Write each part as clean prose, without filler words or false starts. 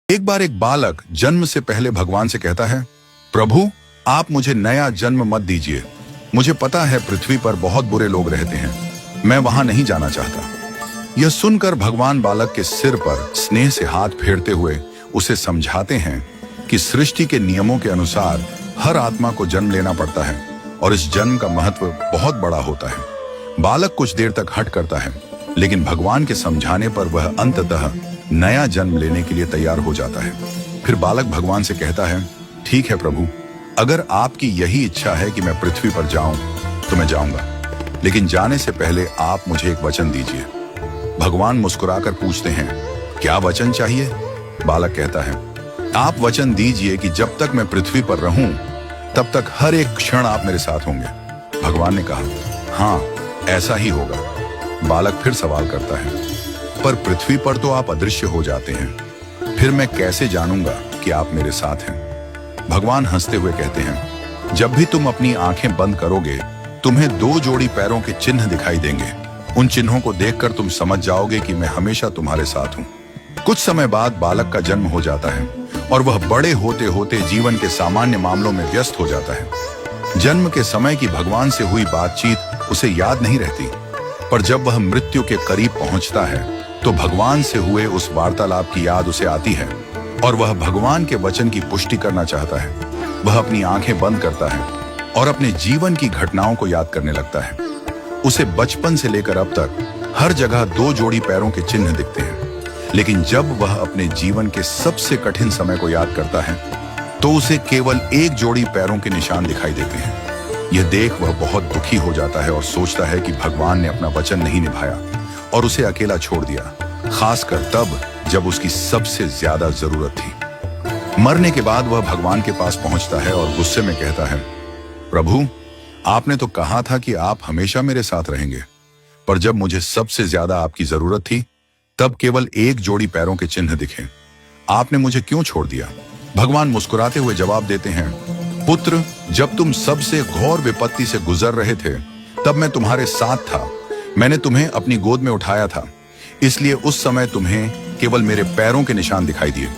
एक बार एक बालक जन्म से पहले भगवान से कहता है, प्रभु आप मुझे नया जन्म मत दीजिए। मुझे पता है पृथ्वी पर बहुत बुरे लोग रहते हैं, मैं वहां नहीं जाना चाहता। यह सुनकर भगवान बालक के सिर पर स्नेह से हाथ फेरते हुए उसे समझाते हैं कि सृष्टि के नियमों के अनुसार हर आत्मा को जन्म लेना पड़ता है और इस जन्म का महत्व बहुत बड़ा होता है। बालक कुछ देर तक हट करता है, लेकिन भगवान के समझाने पर वह अंततः नया जन्म लेने के लिए तैयार हो जाता है। फिर बालक भगवान से कहता है, ठीक है प्रभु, अगर आपकी यही इच्छा है कि मैं पृथ्वी पर जाऊं तो मैं जाऊंगा, लेकिन जाने से पहले आप मुझे एक वचन दीजिए। भगवान मुस्कुराकर पूछते हैं, क्या वचन चाहिए? बालक कहता है, आप वचन दीजिए कि जब तक मैं पृथ्वी पर रहूं तब तक हर एक क्षण आप मेरे साथ होंगे। भगवान ने कहा, हाँ ऐसा ही होगा। बालक फिर सवाल करता है, पर पृथ्वी पर तो आप अदृश्य हो जाते हैं, फिर मैं कैसे जानूंगा कि आप मेरे साथ हैं? भगवान हंसते हुए कहते हैं, जब भी तुम अपनी आंखें बंद करोगे तुम्हें 2 जोड़ी पैरों के चिन्ह दिखाई देंगे। उन चिन्हों को देखकर तुम समझ जाओगे कि मैं हमेशा तुम्हारे साथ हूं। कुछ समय बाद बालक का जन्म हो जाता है और वह बड़े होते होते जीवन के सामान्य मामलों में व्यस्त हो जाता है। जन्म के समय की भगवान से हुई बातचीत उसे याद नहीं रहती, पर जब वह मृत्यु के करीब पहुंचता है तो भगवान से हुए उस वार्तालाप की याद उसे आती है और वह भगवान के वचन की पुष्टि करना चाहता है। वह अपनी आंखें बंद करता है और अपने जीवन की घटनाओं को याद करने लगता है। उसे बचपन से लेकर अब तक हर जगह 2 जोड़ी पैरों के चिन्ह दिखते हैं, लेकिन जब वह अपने जीवन के सबसे कठिन समय को याद करता है तो उसे केवल 1 जोड़ी पैरों के निशान दिखाई देते हैं। यह देख वह बहुत दुखी हो जाता है और सोचता है कि भगवान ने अपना वचन नहीं निभाया और उसे अकेला छोड़ दिया, खासकर तब जब उसकी सबसे ज्यादा जरूरत थी। मरने के बाद वह भगवान के पास पहुंचता है और गुस्से में कहता है, प्रभु आपने तो कहा था कि आप हमेशा मेरे साथ रहेंगे, पर जब मुझे सबसे ज्यादा आपकी जरूरत थी तब केवल 1 जोड़ी पैरों के चिन्ह दिखे। आपने मुझे क्यों छोड़ दिया? भगवान मुस्कुराते हुए जवाब देते हैं, पुत्र जब तुम सबसे घोर विपत्ति से गुजर रहे थे तब मैं तुम्हारे साथ था। मैंने तुम्हें अपनी गोद में उठाया था, इसलिए उस समय तुम्हें केवल मेरे पैरों के निशान दिखाई दिए।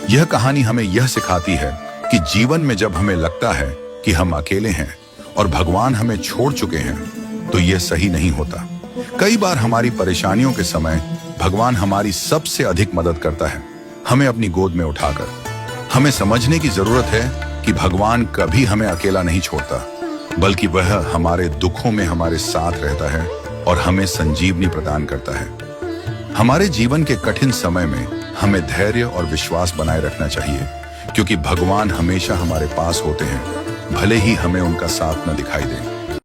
यह कहानी हमें यह सिखाती है कि जीवन में जब हमें लगता है कि हम अकेले हैं और भगवान हमें छोड़ चुके हैं तो यह सही नहीं होता। कई बार हमारी परेशानियों के समय भगवान हमारी सबसे अधिक मदद करता है, हमें अपनी गोद में उठाकर। हमें समझने की जरूरत है कि भगवान कभी हमें अकेला नहीं छोड़ता, बल्कि वह हमारे दुखों में हमारे साथ रहता है और हमें संजीवनी प्रदान करता है। हमारे जीवन के कठिन समय में हमें धैर्य और विश्वास बनाए रखना चाहिए, क्योंकि भगवान हमेशा हमारे पास होते हैं, भले ही हमें उनका साथ न दिखाई दे।